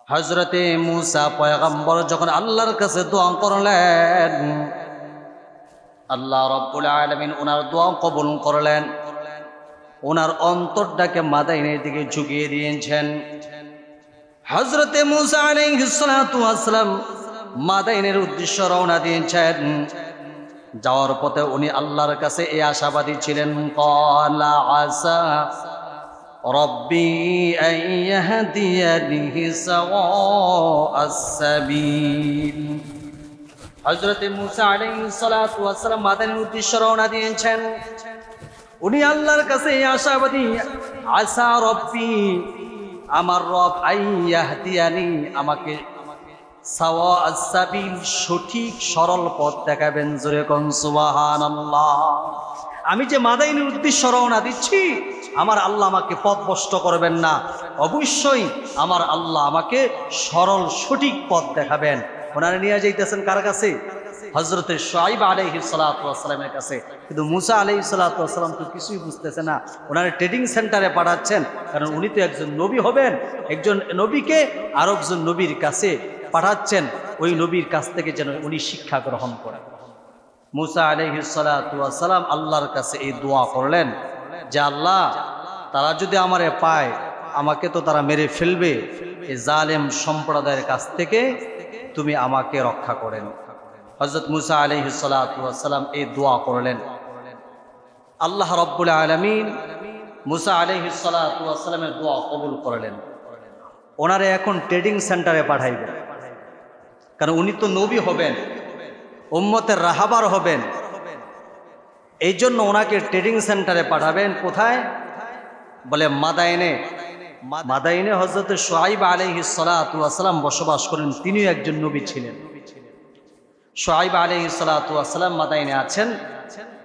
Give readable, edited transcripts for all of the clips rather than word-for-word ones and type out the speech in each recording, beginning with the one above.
হযরতে মূসা পয়গম্বর যখন আল্লাহর কাছে দোয়া করলেন, আল্লাহ রাব্বুল আলামিন ওনার দোয়া কবুল করলেন। ওনার অন্তরটাকে মাদাইনের দিকে ঝুঁকিয়ে দিয়েছেন। হযরতে মূসা আলাইহিস সালাতু ওয়াস সালাম মাদাইনের উদ্দেশ্যে রওনা দিয়েছেন। যাওয়ার পথে উনি আল্লাহর কাছে এই আশাবাদী ছিলেন, ক্বালা আসা রব্বি আন ইয়াহদিয়ানি সাওয়াআস সাবিল। হযরতে মূসা আলাইহিস সালাতু ওয়াস সালাম মাদাইনের উদ্দেশ্যে রওনা দিয়েছেন। উনি আল্লাহর কাছে এই আশাবাদী, আসা রব্বি, আমার রব, আন ইয়াহদিয়ানি, আমাকে সাওয়াআস সাবিল, সঠিক সরল পথ দেখাবেন। জোরে কোন সুবহানাল্লাহ। আমি যে মাদাইনের উদ্দেশ্যে রওনা দিচ্ছি, আমার আল্লাহ আমাকে পথভ্রষ্ট করবেন না, অবশ্যই আমার আল্লাহ আমাকে সরল সঠিক পথ দেখাবেন। ওনারা নিয়ে যাইতেছেন কার কাছে? হযরতে শুআয়ব আলাইহিস সালাতু ওয়াস সালামের কাছে। কিন্তু মূসা আলাইহিস সালাতু ওয়াস সালাম তো কিছুই বুঝতেছে না। ওনারা ট্রেনিং সেন্টারে পাঠাচ্ছেন, কারণ উনি তো একজন নবী হবেন। একজন নবীকে আর একজন নবীর কাছে পাঠাচ্ছেন, ওই নবীর কাছ থেকে যেন উনি শিক্ষা গ্রহণ করেন। মূসা আলাইহিস সালাতু ওয়াস সালাম আল্লাহর কাছে এই দোয়া করলেন যে, আল্লাহ, তারা যদি আমারে পায়, আমাকে তো তারা মেরে ফেলবে। এই জালেম সম্প্রদায়ের কাছ থেকে তুমি আমাকে রক্ষা করেন। হযরত মূসা আলাইহিস সালাতু ওয়াস সালাম এই দোয়া করলেন। আল্লাহ রাব্বুল আলামিন মূসা আলাইহিস সালাতু ওয়াস সালামের দোয়া কবুল করলেন। ওনারে এখন ট্রেনিং সেন্টারে পাঠাইবেন, কারণ উনি তো নবী হবেন, উম্মতের রাহাবার হবেন। এই জন্য ওনাকে ট্রেনিং সেন্টারে পাঠাবেন। কোথায়? বলে মাদাইনে। মাদাইনে হযরত শুআয়ব আলাইহিস সালাতু ওয়াস সালাম বসবাস করেন। তিনিও একজন নবী ছিলেন। শুআয়ব আলাইহিস সালাতু ওয়াস সালাম মাদাইনে আছেন।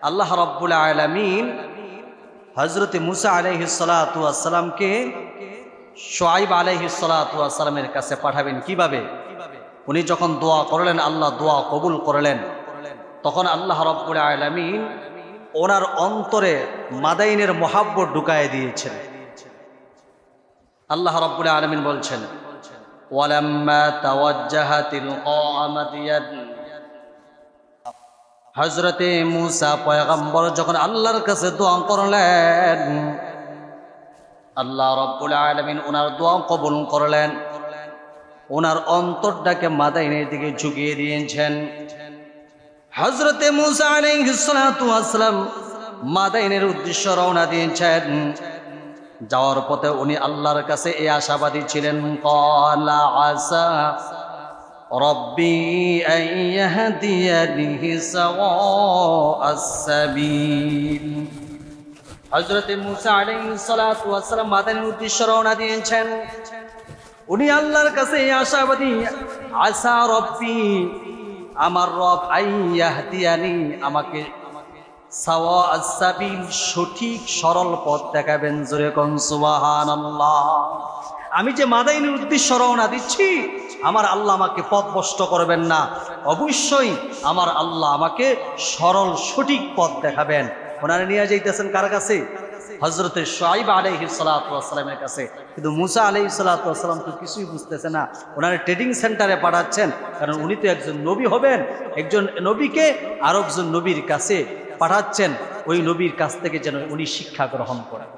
আল্লাহ রাব্বুল আলামিন হযরত মূসা আলাইহিস সালাতু ওয়াস সালামকে শুআয়ব আলাইহিস সালাতু ওয়াস সালামের কাছে পাঠাবেন। কিভাবে? উনি যখন দোয়া করলেন, আল্লাহ দোয়া কবুল করলেন, তখন আল্লাহ রাব্বুল আলামিন ওনার অন্তরে মাদাইনের মহাব্বত ঢুকায় দিয়েছেন। আল্লাহ রাব্বুল আলামিন বলছেন, ওয়ালাম্মা তাওয়াজ্জাহা তিলকা মাদিয়ান। হযরতে মূসা পয়গম্বর যখন আল্লাহর কাছে দোয়া করলেন, আল্লাহ রাব্বুল আলামিন ওনার দোয়া কবুল করলেন। ওনার অন্তরটাকে মাদাইনের দিকে ঝুঁকিয়ে দিয়েছেন। হযরতে মূসা আলাইহিস সালাতু ওয়াস সালাম মাদাইনের উদ্দেশ্যে রওনা দিয়েছেন। যাওয়ার পথে উনি আল্লাহর কাছে এই আশাবাদী ছিলেন, ক্বালা আসা রব্বি আন ইয়াহদিয়ানি সাওয়াআস সাবিল। হযরতে মূসা আলাইহিস সালাতু ওয়াস সালাম মাদাইনের উদ্দেশ্যে রওনা দিয়েছেন। উনি আল্লাহর কাছে এই আশাবাদী, আসা রব্বি, আমার রব, আন ইয়াহদিয়ানি, আমাকে সাওয়াআস সাবিল, সঠিক সরল পথ দেখাবেন। জোরে কোন সুবহানাল্লাহ। আমি যে মাদাইনের উদ্দেশ্যে রওনা দিচ্ছি, আমার আল্লাহ আমাকে পথভ্রষ্ট করবেন না, অবশ্যই আমার আল্লাহ আমাকে সরল সঠিক পথ দেখাবেন। ওনারা নিয়ে যাইতেছেন কার কাছে? হযরতে শুআয়ব আলাইহিস সালাতু ওয়াস সালামের কাছে। কিন্তু মূসা আলাইহিস সালাতু ওয়াস সালাম তো কিছুই বুঝতেছে না। ওনারা ট্রেনিং সেন্টারে পাঠাচ্ছেন, কারণ উনি তো একজন নবী হবেন। একজন নবীকে আর একজন নবীর কাছে পাঠাচ্ছেন, ওই নবীর কাছ থেকে যেন উনি শিক্ষা গ্রহণ করেন।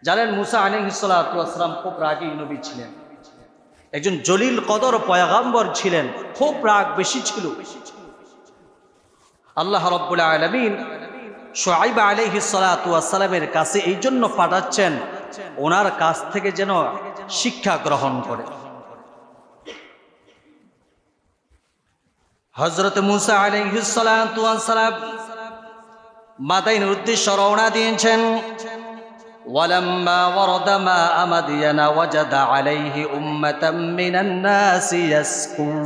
জানেন, মূসা আলাইহিস সালাতু ওয়াস সালাম খুব রাগী নবী ছিলেন, একজন জলিল কদর পয়গম্বর ছিলেন, খুব রাগ বেশি ছিল। আল্লাহ রাব্বুল আলামিন শুআয়ব আলাইহিস সালাতু ওয়াস সালামের কাছে এই জন্য পাঠাচ্ছেন, ওনার কাছ থেকে যেন শিক্ষা গ্রহণ করে। হযরত মূসা আলাইহিস সালাতু ওয়াস সালাম মাদাইনের উদ্দেশ্যে রওনা দিয়েছেন। ওয়ালাম্মা ওয়ারাদা মাআ মাদিয়ানা ওয়াজাদা আলাইহি উম্মাতাম মিনান নাসি ইয়াসকুন।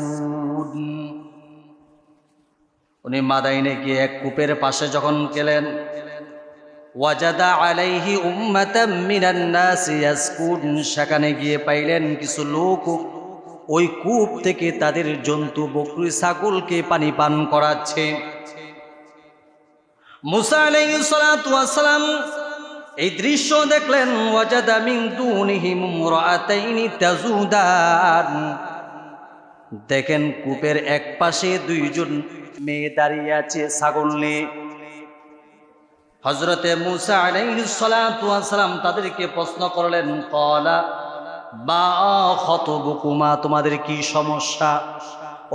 উনি মাদাইনে গিয়ে এক কূপের পাশে যখন গেলেন, ওয়াজাদা আলাইহি উম্মাতাম মিনান নাসি ইয়াসকুন, সেখানে গিয়ে পাইলেন কিছু লোক ওই কূপ থেকে তাদের জন্তু বকরি ছাগলকে পানি পান করাচ্ছে। মূসা আলাইহিস সালাতু ওয়াস সালাম এই দৃশ্য দেখলেন, ওয়াজাদা মিন দুনিহিম ইমরাআতাইনি তাজুদান, দেখেন কূপের এক পাশে দুইজন মেয়ে দাঁড়িয়ে আছে ছাগল নিয়ে। হযরতে মূসা আলাইহিস সালাতু ওয়াস সালাম তাদেরকে প্রশ্ন করলেন, ক্বালা মা খাতুবুকুমা, তোমাদের কি সমস্যা?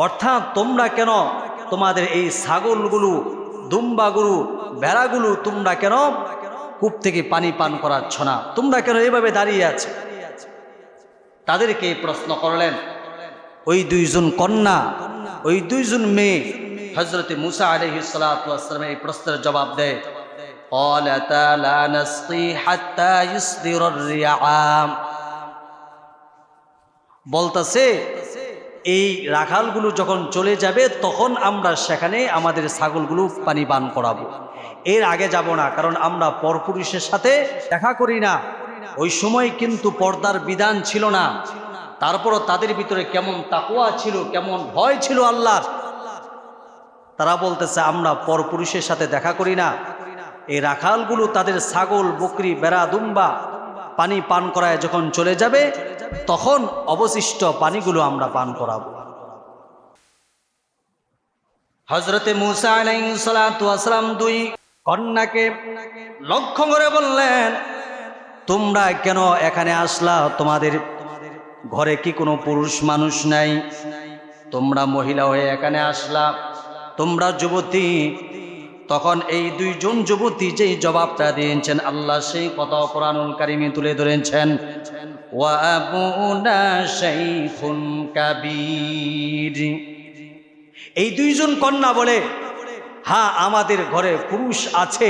অর্থাৎ তোমরা কেন তোমাদের এই ছাগলগুলো, দুম্বাগুলো, ভেড়াগুলো তোমরা কেন কূপ থেকে পানি পান করাচ্ছ না? তোমরা কেন এইভাবে দাঁড়িয়ে আছো? তাদেরকে প্রশ্ন করলেন ওই দুইজন কন্যা, ওই দুইজন মেয়ে। হযরতে মূসা আলাইহিস সালাতু ওয়াস সালাম এই প্রশ্নের জবাব দেয়, ক্বালাতা লা নাসকি হাত্তা ইসদিরার রিআম, বলতেছে এই রাখালগুলো যখন চলে যাবে তখন আমরা সেখানে আমাদের ছাগলগুলো পানি পান করাবো, এর আগে যাব না, কারণ আমরা পরপুরুষের সাথে দেখা করি না। ওই সময় কিন্তু পর্দার বিধান ছিল না, তারপরও তাদের ভিতরে কেমন তাকওয়া ছিল, কেমন ভয় ছিল আল্লাহর। তারা বলতেছে আমরা পরপুরুষের সাথে দেখা করি না, এই রাখালগুলো তাদের ছাগল, বকরি, বেড়া, দুম্বা পানি পান করায় যখন চলে যাবে তখন অবশিষ্ট পানিগুলো আমরা পান করাবো। হযরতে মূসা আলাইহিস সালাতু ওয়াস সালাম দুই কন্যাকে লক্ষ্য করে বললেন, তোমরা কেন এখানে আসলা? তোমাদের ঘরে কি কোনো পুরুষ মানুষ নাই? তোমরা মহিলা হয়ে এখানে আসলা, তোমরা যুবতী। তখন এই দুইজন যুবতী যেই জবাবটা দিয়েছেন, আল্লাহ সেই কথা কোরআনুল কারীমে তুলে ধরেছেন, ওয়া আবুনা শাইখুন কাবীর। এই দুইজন কন্যা বলে, হ্যাঁ আমাদের ঘরে পুরুষ আছে,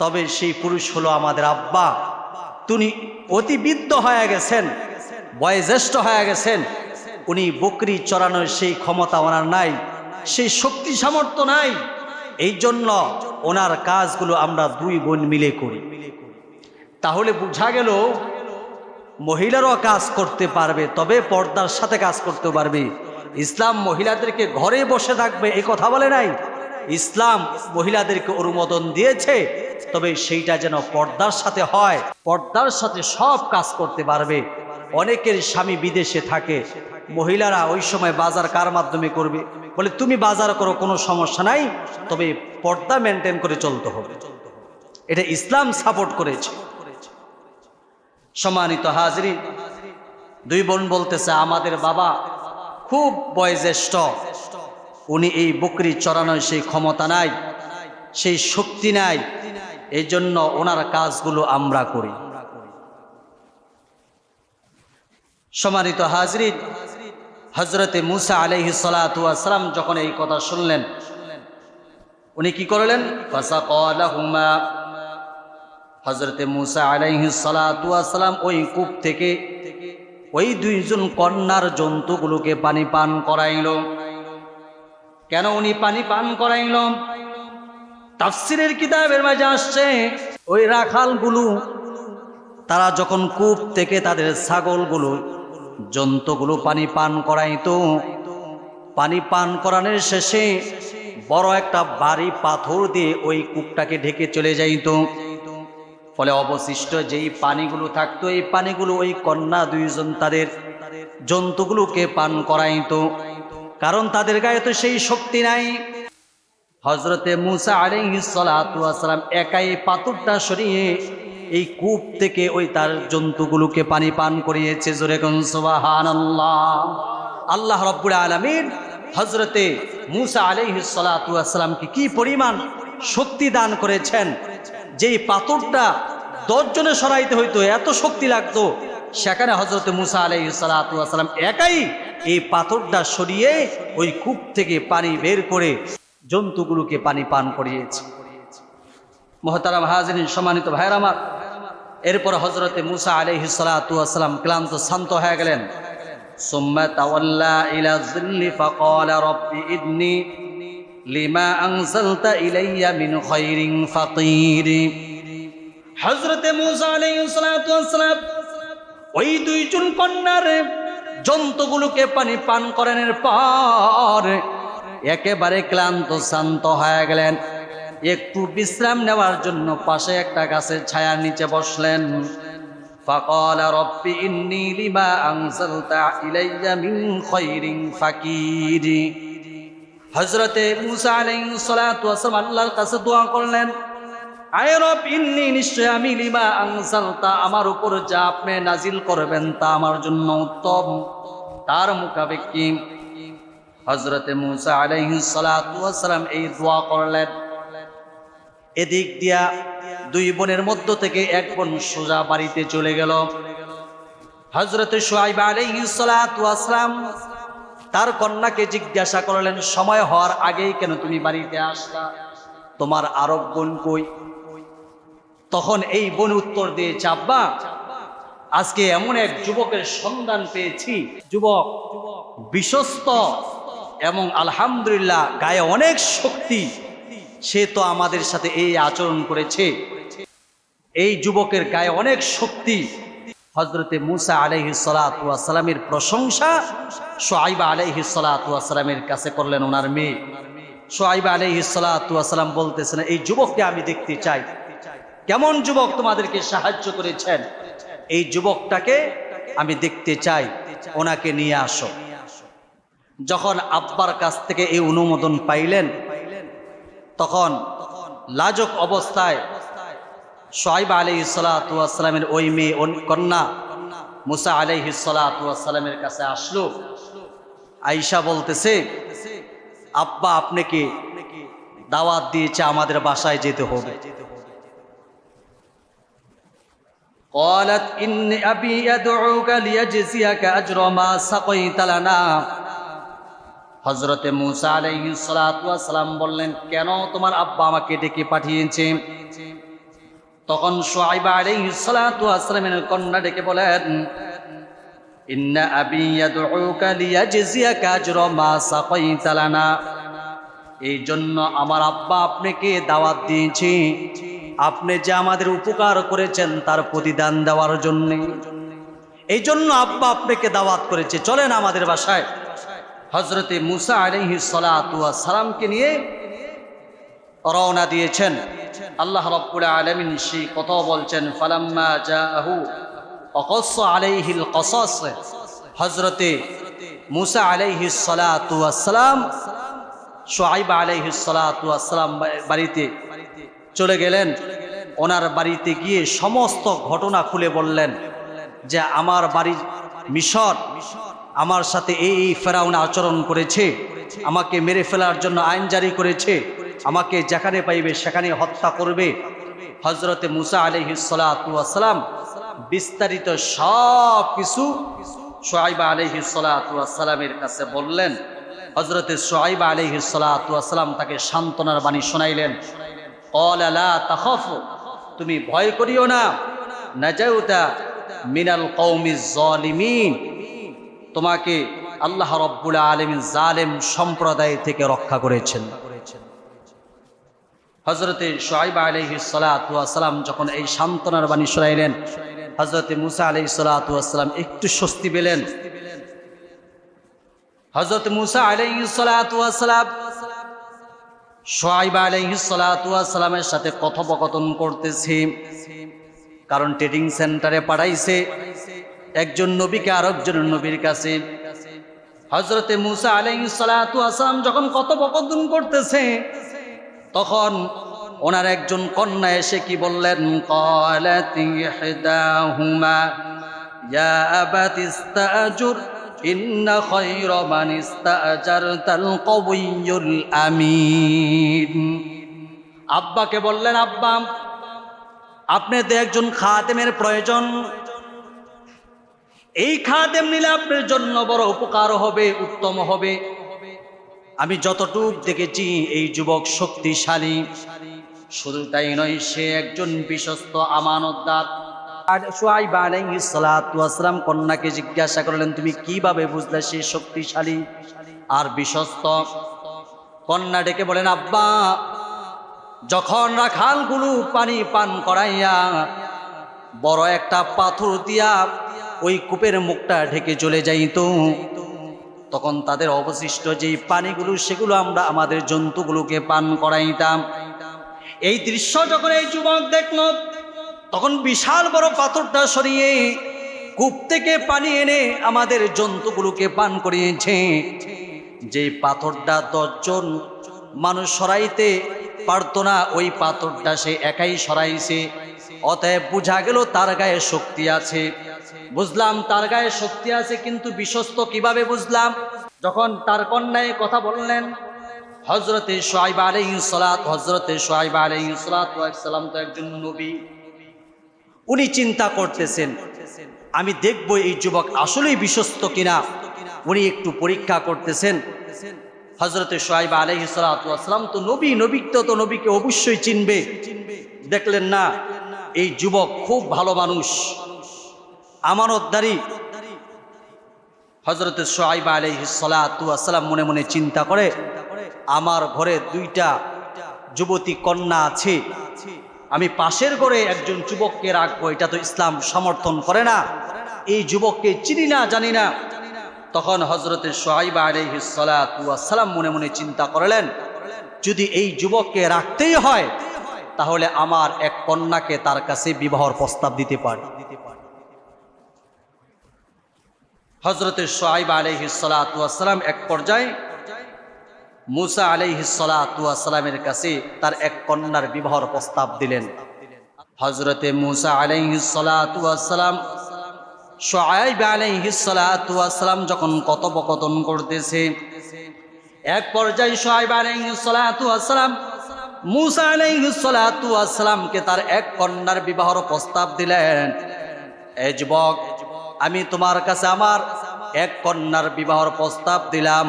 তবে সেই পুরুষ হলো আমাদের আব্বা। তিনি অতি বৃদ্ধ হয়ে গেছেন, বয়োজ্যেষ্ঠ হয়ে গেছেন, উনি বকরি চড়ানোর সেই ক্ষমতা ওনার নাই, সেই শক্তি সামর্থ্য নাই। এই জন্য ওনার কাজগুলো আমরা দুই বোন মিলে করি। তাহলে বোঝা গেল মহিলারাও কাজ করতে পারবে, তবে পর্দার সাথে কাজ করতে পারবে। ইসলাম মহিলাদেরকে ঘরে বসে থাকবে এই কথা বলে নাই, ইসলাম মহিলাদেরকে অনুমোদন দিয়েছে, তবে সেইটা যেন পর্দার সাথে হয়, পর্দার সাথে সব কাজ করতে পারবে। অনেকের স্বামী বিদেশে থাকে, মহিলারা ওই সময় বাজার কার মাধ্যমে করবে? বলে তুমি বাজার করো, কোনো সমস্যা নাই, তবে পর্দা মেনটেন করে চলতে হবে। এটা ইসলাম সাপোর্ট করেছে। সম্মানিত হাজরিন, দুই বোন বলতেছে আমাদের বাবা খুব বয়োজ্যেষ্ঠ, উনি এই বকরি চড়ানোর সেই ক্ষমতা নাই, সেই শক্তি নাই, এই জন্য ওনার কাজগুলো আমরা করি। সম্মানিত হাজরিন, হযরতে মূসা আলাইহিস সালাতু ওয়াস সালাম যখন এই কথা শুনলেন, উনি কি করলেন? ফাসাকালাহুমা, হযরতে মূসা আলাইহিস সালাতু ওয়াস সালাম ওই কূপ থেকে ওই দুইজন কন্যার জন্তুগুলোকে পানি পান করাইল। কেন উনি পানি পান করাইল? তাফসীরের কিতাবের মাঝে আসছে, ওই রাখালগুলো তারা যখন কূপ থেকে তাদের ছাগলগুলো, জন্তুগুলো পানি পান করাইতো, পানি পান করানোর শেষে বড় একটা ভারী পাথর দিয়ে ওই কূপটাকে ঢেকে চলে যাইতো। ফলে অবশিষ্ট যেই পানিগুলো থাকতো, এই পানিগুলো ওই কন্যা দুইজন তাদের জন্তুগুলোকে পান করাইতো, কারণ তাদের গায়ে তো সেই শক্তি নাই। হযরতে মূসা আলাইহিস সালাতু ওয়াস সালাম একাই পাথরটা সরিয়ে এই কূপ থেকে ওই তার জন্তুগুলোকে পানি পান করিয়েছে। জোরে কোন সুবহানাল্লাহ। আল্লাহ রাব্বুল আলামিন হযরতে মূসা আলাইহিস সালাতু ওয়াস সালামকে কি পরিমাণ শক্তি দান করেছেন, যেই পাথরটা 10 জনে সরাইতে হইতো, এত শক্তি লাগতো, সেখানে হযরতে মূসা আলাইহিস সালাতু ওয়াস সালাম একাই এই পাথরটা সরিয়ে ওই কূপ থেকে পানি বের করে জন্তুগুলোকে পানি পান করিয়েছে। মুহতারাম হাজিরিন, সম্মানিত ভাইরা আমার, এরপর হযরতে মূসা আলাইহিস সালাতু ওয়াস সালাম ক্লান্ত শান্ত হয়ে গেলেন। সুম্মা তাওয়াল্লা ইলা যিল্লি ফাকালা রাব্বি ইদনি লিমা আনজালতা ইলাইয়া মিন খায়রিন ফাকির। হযরতে মূসা আলাইহিস সালাতু ওয়াস সালাম ওই দুইজন কন্যার জন্তুগুলোকে পানি পান করানোর পর একেবারে ক্লান্ত শান্ত হয়ে গেলেন। একটু বিশ্রাম নেওয়ার জন্য পাশে একটা গাছের ছায়ার নিচে বসলেন। ফাকালা রব্বি ইন্নী লিমা আনজালতা ইলাইয়া মিন খায়রিন ফাকির। হযরতে মূসা আলাইহিস সালাতু ওয়াস সালাম আল্লাহর কাছে দোয়া করলেন, আয় রব, ইন্নী, নিশ্চয় আমি, লিমা আনজালতা, আমার উপর যা আপনি নাজিল করবেন তা আমার জন্য উত্তম। তার মোকাবেক কি? হযরতে মূসা আলাইহিস সালাতু ওয়াস সালাম এই দোয়া করলেন। এদিক দিয়া দুই বোনের মধ্য থেকে এক বোন সোজা বাড়িতে চলে গেল। হযরতে শুআয়ব আলাইহিস সালাতু ওয়াস সালাম তার কন্যাকে জিজ্ঞাসা করলেন, সময় হওয়ার আগেই কেন তুমি বাড়িতে আসলা? তোমার আরব বোন কই? তখন এই বোন উত্তর দিয়েছে, আব্বা, আজকে এমন এক যুবকের সন্ধান পেয়েছি, যুবক বিশ্বস্ত এবং আলহামদুলিল্লাহ গায়ে অনেক শক্তি, সে তো আমাদের সাথে এই আচরণ করেছে। এই যুবকের গায়ে অনেক শক্তি। হযরতে মূসা আলাইহিস সালাতু ওয়াস সালামের প্রশংসা শুআয়ব আলাইহিস সালাতু ওয়াস সালামের কাছে করলেন ওনার মেয়ে। শুআয়ব আলাইহিস সালাতু ওয়াস সালাম বলতেছেন, এই যুবককে আমি দেখতে চাই। কেমন যুবক তোমাদেরকে সাহায্য করেছেন, এই যুবকটাকে আমি দেখতে চাই, ওনাকে নিয়ে আসো। যখন আব্বার কাছ থেকে এই অনুমোদন পাইলেন, তখন লাজক অবস্থায় শুআয়ব আলাইহিস সালাতু ওয়াস সালামের ওই মেয়ে কন্যা মূসা আলাইহিস সালাতু ওয়াস সালামের কাছে আসলো। আয়েশা বলতেছে, আব্বা আপনাকে দাওয়াত দিয়েছে, আমাদের বাসায় যেতে হবে। قالت إن أبي يدعوك ليجزيك أجر ما سقيت لنا। হযরতে মূসা আলাইহিস সালাতু ওয়াস সালাম বললেন, কেন তোমার আব্বা আমাকে ডেকে পাঠিয়েছে? তখন শুআয়ব আলাইহিস সালাতু ওয়াস সালামের কন্যা ডেকে বলেন, ইন্না আবি ইয়াদউকা লিয়াজজিয়াকা আজরা মা সাকাইতা লানা। এই জন্য আমার আব্বা আপনাকে দাওয়াত দিয়েছে, আপনি যে আমাদের উপকার করেছেন তার প্রতিদান দেওয়ার জন্য। এই জন্য আব্বা আপনাকে দাওয়াত করেছে, চলেন আমাদের বাসায়। হযরতে মূসা আলাইহিস সালাতু ওয়াস সালামকে নিয়ে রওনা দিয়েছেন। আল্লাহ রাব্বুল আলামিন সেই কথা বলছেন, ফালাম্মা জাআহু ওয়াকাস আলাইহিল কসাস। হযরতে মূসা আলাইহিস সালাতু ওয়াস সালাম শুআয়ব আলাইহিস সালাতু ওয়াস সালাম বাড়িতে চলে গেলেন। ওনার বাড়িতে গিয়ে সমস্ত ঘটনা খুলে বললেন যে আমার বাড়ির মিশর, আমার সাথে এই ফেরাউন আচরণ করেছে, আমাকে মেরে ফেলার জন্য আইন জারি করেছে, আমাকে যেখানে পাইবে সেখানে হত্যা করবে। হযরতে মূসা আলাইহিস সালাতু ওয়াস সালাম বিস্তারিত সব কিছু শুআয়ব আলাইহিস সালাতু ওয়াস সালামের কাছে বললেন। হযরতে শুআয়ব আলাইহিস সালাতু ওয়াস সালাম তাকে সান্ত্বনার বাণী শোনাইলেন। ক্বালা লা তাখাফু, তুমি ভয় করিও না, নাজাউতা মিনাল কওমিজ জালিমিন, তোমাকে আল্লাহ রাব্বুল আলামিন জালেম সম্প্রদায় থেকে রক্ষা করেছেন। হযরতে শুআয়ব আলাইহিস সালাতু ওয়াস সালাম যখন এই সান্ত্বনার বাণী শোনাইলেন, হযরতে মূসা আলাইহিস সালাতু ওয়াস সালাম একটু স্বস্তি পেলেন। হযরতে মূসা আলাইহিস সালাতু ওয়াস সালাম শুআয়ব আলাইহিস সালাতু ওয়াস সালামের সাথে কথোপকথন করতেছে, কারণ ট্রেনিং সেন্টারে পাঠাইছে একজন নবীকে আরেকজন নবীর কাছে। হযরতে মূসা আলাইহিস সালাতু ওয়াস সালাম যখন কথোপকথন করতেছে, তখন ওনার একজন কন্যা এসে কি বললেন, ক্বালাত ইহদাহুমা ইয়া আবাতি ইস্তাআজুর ইন্না খায়রা মান ইস্তাআজারতাল কওয়িয়ুল আমিন। আব্বাকে বললেন, আব্বা, আপনাদের একজন খাদেমের প্রয়োজন, এই খাদেম নিলে আপনার জন্য বড় উপকার হবে, উত্তম হবে। আমি যতটুক দেখেছি এই যুবক শক্তিশালী, শুধু তাই নয়, সে একজন বিশ্বস্ত আমানতদার। আর শুআয়ব আলাইহিস সালাতু ওয়াস সালাম কন্যাকে জিজ্ঞাসা করলেন, তুমি কিভাবে বুঝলে সে শক্তিশালী আর বিশ্বস্ত? কন্যা ডেকে বলেন, আব্বা, যখন রাখালগুলো পানি পান করাইয়া বড় একটা পাথর দিয়া ওই কূপের মুখটা ঢেকে চলে যাইত, তখন তাদের অবশিষ্ট যেই পানিগুলো সেগুলো আমরা আমাদের জন্তুগুলোকে পান করাইতাম। এই দৃশ্য যখন এই যুবক দেখল, তখন বিশাল বড় পাথরটা সরিয়ে কূপ থেকে পানি এনে আমাদের জন্তুগুলোকে পান করিয়েছে। যে পাথরটা 10 জন মানুষ সরাইতে পারত না, ওই পাথরটা সে একাই সরাইছে। অতএব বোঝা গেল তার গায়ে শক্তি আছে। বুঝলাম তার গায়ে শক্তি আছে, কিন্তু বিশ্বস্ত কিভাবে বুঝলাম? যখন তার কন্যায় কথা বললেন, হযরতে শুআয়ব আলাইহিস সালাত, হযরতে শুআয়ব আলাইহিস সালাতু ওয়াস সালাম তো একজন নবী। উনি চিন্তা করতেছেন, আমি দেখব এই যুবক আসলেই বিশ্বস্ত কিনা। উনি একটু পরীক্ষা করতেছেন। হযরতে শুআয়ব আলাইহিস সালাতু ওয়াস সালাম তো নবী, তো নবীকে অবশ্যই চিনবে। দেখলেন না, এই যুবক খুব ভালো মানুষ, আমানতদারি। হযরতে শুআয়ব আলাইহিস সালাতু ওয়াস সালাম মনে মনে চিন্তা করে, আমার ঘরে 2টা যুবতী কন্যা আছে, আমি পাশের ঘরে একজন যুবককে রাখবো, এটা তো ইসলাম সমর্থন করে না। এই যুবককে চিনি না, জানি না। তখন হযরতে শুআয়ব আলাইহিস সালাতু ওয়াস সালাম মনে মনে চিন্তা করলেন, যদি এই যুবককে রাখতেই হয় তাহলে আমার এক কন্যাকে তার কাছে বিবাহের প্রস্তাব দিতে পারি। হযরতে শুআয়ব আলাইহিস সালাতু ওয়াস সালাম এক পর্যায়ে মুসা আলাইহিস সালাতু ওয়াস সালামের কাছে তার এক কন্যার বিবাহের প্রস্তাব দিলেন। হযরতে মুসা আলাইহিস সালাতু ওয়াস সালাম শুআয়ব আলাইহিস সালাতু ওয়াস সালাম যখন কথোপকথন করতেছে, এক পর্যায়ে শুআয়ব আলাইহিস সালাতু ওয়াস সালাম মুসা আলাইহিস সালাতু ওয়াস সালামকে তার এক কন্যার বিবাহের প্রস্তাব দিলেন। এই যুবক, আমি তোমার কাছে আমার এক কন্যার বিবাহের প্রস্তাব দিলাম,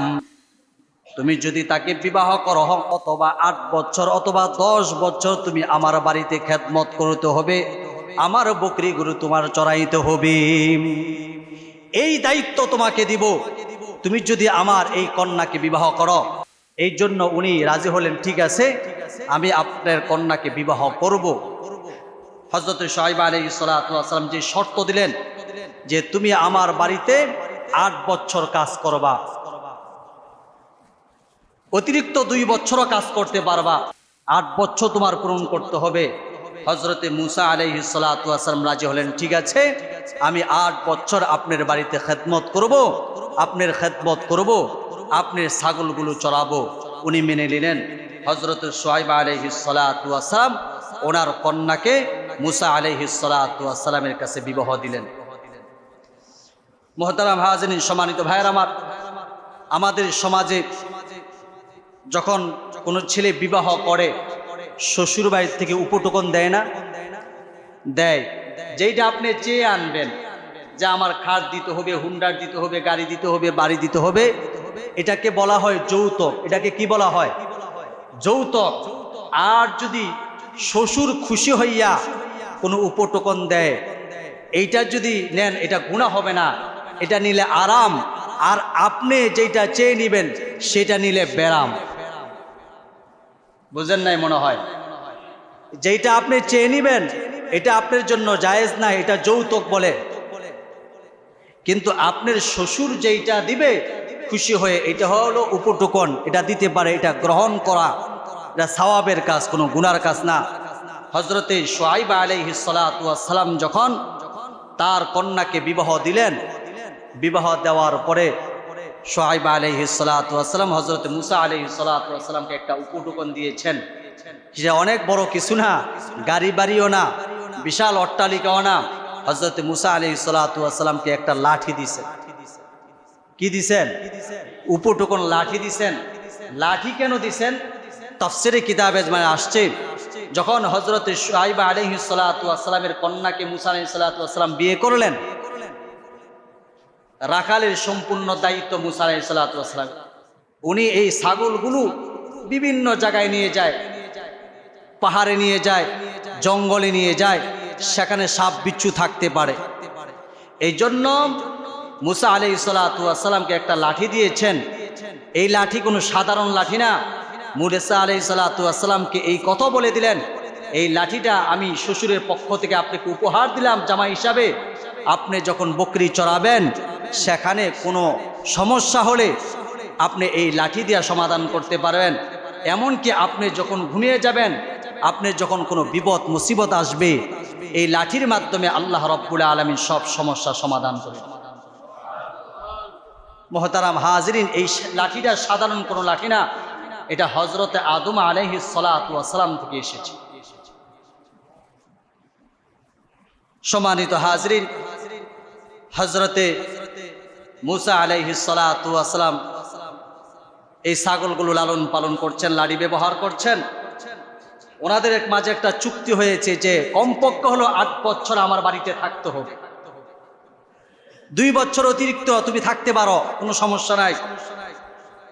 তুমি যদি তাকে বিবাহ করো, অথবা 8 বছর অথবা 10 বছর তুমি আমার বাড়িতে খেদমত করতে হবে, আমার বকরি গরু তোমার চড়াইতে হবে, এই দায়িত্ব তোমাকে দিব, তুমি যদি আমার এই কন্যাকে বিবাহ করো। এই জন্য উনি রাজি হলেন, ঠিক আছে, আমি আপনার কন্যাকে বিবাহ করব। হযরত শুআয়ব আলাইহিস সালাতু ওয়াস সালাম যে শর্ত দিলেন যে তুমি আমার বাড়িতে 8 বছর কাজ করবা, অতিরিক্ত 2 বছরও কাজ করতে পারবা, 8 বছর তোমার পূরণ করতে হবে। হযরতে মুসা আলাইহিস সালাতু ওয়াস সালাম রাজি হলেন, ঠিক আছে, আমি 8 বছর আপনার বাড়িতে খেদমত করব, আপনার খেদমত করব, আপনার ছাগলগুলো চড়াবো। উনি মেনে নিলেন। হযরত শুআয়ব আলাইহিস সালাতু ওয়াস সালাম ওনার কন্যাকে মুসা আলাইহিস সালাতু ওয়াস সালামের কাছে বিবাহ দিলেন। মুহতারাম হাজিরিন, সম্মানিত ভাইয়ের আমার, আমাদের সমাজে যখন কোনো ছেলে বিবাহ করে শ্বশুর বাড়ি থেকে উপটোকন দেয় না? দেয়। যেইটা আপনি চেয়ে আনবেন, যে আমার খাট দিতে হবে, হুন্ডার দিতে হবে, গাড়ি দিতে হবে, বাড়ি দিতে হবে, এটাকে বলা হয় যৌতুক। এটাকে কি বলা হয়? যৌতুক। আর যদি শ্বশুর খুশি হইয়া কোনো উপটোকন দেয়, এইটা যদি নেন, এটা গুনাহ হবে না, এটা নিলে আরাম। আর আপনি যেটা চেয়ে নিবেন সেটা নিলে বেরাম। বুঝেন নাই মনে হয়? যেটা আপনি চেয়ে নিবেন এটা আপনার জন্য জায়েজ না, এটা যৌতুক বলে। কিন্তু আপনার শ্বশুর যেটা দিবে খুশি হয়ে, এটা হলো উপটোকন, এটা দিতে পারে, এটা গ্রহণ করা, এটা সওয়াবের কাজ, কোনো গুনার কাজ না। হযরতে শুআয়ব আলাইহিস সালাতু ওয়াস সালাম যখন তার কন্যাকে বিবাহ দিলেন, বিবাহ দেওয়ার পরে শুআয়ব আলাইহিস সালাতু ওয়াস সালাম হযরতে মুসা আলাইহিস সালাতু ওয়াস সালামকে একটা উপটোকন দিয়েছেন। সেটা অনেক বড় কিছু না, গাড়ি বাড়িও না, বিশাল অট্টালিকাও না। হযরতে মুসা আলাইহিস সালাতু ওয়াস সালামকে একটা লাঠি দিয়েছেন। কি দিয়েছেন? উপটোকন লাঠি দিয়েছেন। লাঠি কেন দিয়েছেন? তাফসীরে কিতাবে মানে আসছে, যখন হযরতে শুআয়ব আলাইহিস সালাতু ওয়াস সালামের কন্যাকে মুসা আলাইহিস সালাতু ওয়াস সালাম বিয়ে করলেন, রাখালের সম্পূর্ণ দায়িত্ব মুসা আলাইহিস সালাতু ওয়াস সালাম। উনি এই ছাগলগুলো বিভিন্ন জায়গায় নিয়ে যায়, পাহাড়ে নিয়ে যায়, জঙ্গলে নিয়ে যায়, সেখানে সাপ বিচ্ছু থাকতে পারে। এই জন্য মুসা আলাইহিস সালাতু ওয়াস সালামকে একটা লাঠি দিয়েছেন। এই লাঠি কোনো সাধারণ লাঠি না। মুসা আলাইহিস সালাতু ওয়াস সালামকে এই কথা বলে দিলেন, এই লাঠিটা আমি শ্বশুরের পক্ষ থেকে আপনাকে উপহার দিলাম জামাই হিসাবে। আপনি যখন বকরি চড়াবেন, সেখানে কোনো সমস্যা হলে আপনি এই লাঠি দিয়ে সমাধান করতে পারবেন। এমনকি আপনি যখন ঘুমিয়ে যাবেন, আপনি যখন কোনো বিপদ মুসিবত আসবে এই লাঠির মাধ্যমে আল্লাহ রাব্বুল আলামিন সব সমস্যা সমাধান করে। মুহতারাম হাজিরিন, এই লাঠিটা সাধারণ কোনো লাঠি না, এটা হযরতে আদম আলাইহিস সালাতু ওয়াস সালাম থেকে এসেছে। সম্মানিত হাজিরিন, হযরতে মুসা আলাইহিস সালাতু ওয়াস সালাম এই ছাগলগুলো লালন পালন করছেন, লাঠি ব্যবহার করছেন। ওনাদের মাঝে একটা চুক্তি হয়েছে যে কমপক্ষে হলো 8 বছর আমার বাড়িতে থাকতে হবে। 2 বছর অতিরিক্ত তুমি থাকতে পারো, কোনো সমস্যা নাই,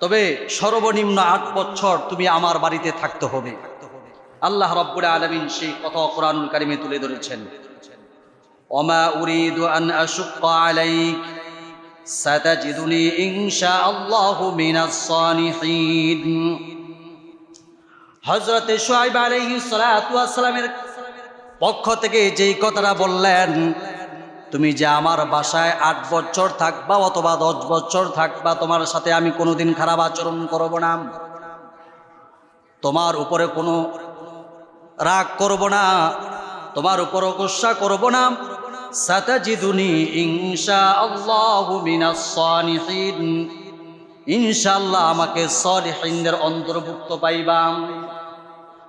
তবে সর্বনিম্ন 8 বছর তুমি আমার বাড়িতে থাকতে হবে। আল্লাহ রাব্বুল আলামিন সেই কথা কোরআনুল কারীমে তুলে ধরেছেন, ওমা উরিদু আন আশুক্কা আলাইক সাতাজিদুনি ইনশাআল্লাহু মিনাস সালিহিন। হযরতে শুআয়ব আলাইহিস সালাতু ওয়াস সালামের পক্ষ থেকে যেই কথাটা বললেন, তুমি যে আমার বাসায় 8 বছর থাকবা অথবা 10 বছর থাকবা, তোমার সাথে আমি কোনোদিন খারাপ আচরণ করব না, তোমার উপরে কোনো রাগ করব না, তোমার উপরে গুসা করব না। সাতাজিদুনি ইনশাআল্লাহু মিনাস সালিহিন, ইনশাআল্লাহ আমাকে সালিহিনদের অন্তর্ভুক্ত পাইবা।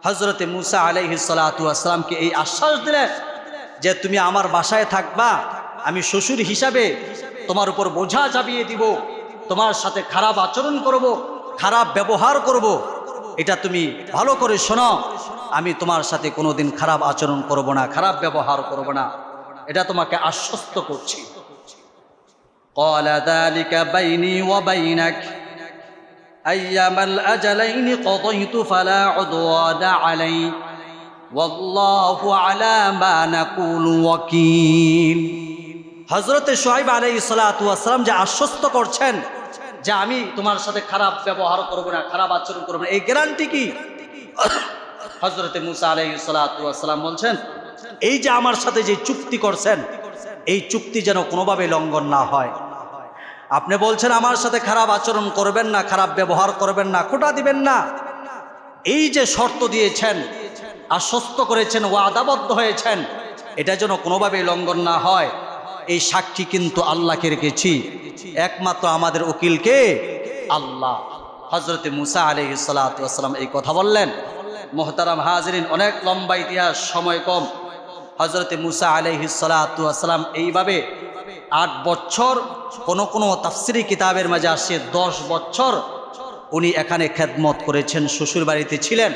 হযরতে মুসা আলাইহিস সালাতু ওয়াস সালামকে এই আশ্বাস দিলেন যে তুমি আমার বাসায় থাকবা, আমি শ্বশুর হিসাবে তোমার উপর বোঝা চাপিয়ে দিব, তোমার সাথে খারাপ আচরণ করব, খারাপ ব্যবহার করব, এটা তুমি ভালো করে শোনো, আমি তোমার সাথে কোনোদিন খারাপ আচরণ করব না, খারাপ ব্যবহার করব না, এটা তোমাকে আশ্বস্ত করছি। ক্বালা যালিকা বাইনি ওয়া বাইনাক আইয়ামাল আজালাইনি কদাইতু ফালা উদওয়ানা আলাই ওয়াল্লাহু আলা মা নাকুলু ওয়াকিল। হযরতে শুআয়ব আলাইহিস সালাতু ওয়াস সালাম যে আশ্বস্ত করছেন যে আমি তোমার সাথে খারাপ ব্যবহার করব না, খারাপ আচরণ করব না, এই গ্যারান্টি কি? হযরতে মুসা আলাইহিস সালাতু ওয়াস সালাম বলছেন, এই যে আমার সাথে যে চুক্তি করছেন, এই চুক্তি যেন কোনোভাবে লঙ্ঘন না হয়। আপনি বলছেন আমার সাথে খারাপ আচরণ করবেন না, খারাপ ব্যবহার করবেন না, খোঁটা দিবেন না, এই যে শর্ত দিয়েছেন, আশ্বস্ত করেছেন, ওয়াদাবদ্ধ হয়েছেন, এটা যেন কোনোভাবে লঙ্ঘন না হয়। এই সাক্ষী কিন্তু আল্লাহকে রেখেছি, একমাত্র আমাদের উকিলকে আল্লাহ। হযরতে মুসা আলাইহিস সালাতু ওয়াস সালাম এই কথা বললেন। মুহতারাম হাজিরিন, অনেক লম্বা ইতিহাস, সময় কম। হযরতে মুসা আলাইহিস সালাতু ওয়াস সালাম এইভাবে 8 বছর, কোন তাফসিরি কিতাবের মাঝে আসে 10 বছর উনি এখানে খেদমত করেছেন, শ্বশুর বাড়িতে ছিলেন।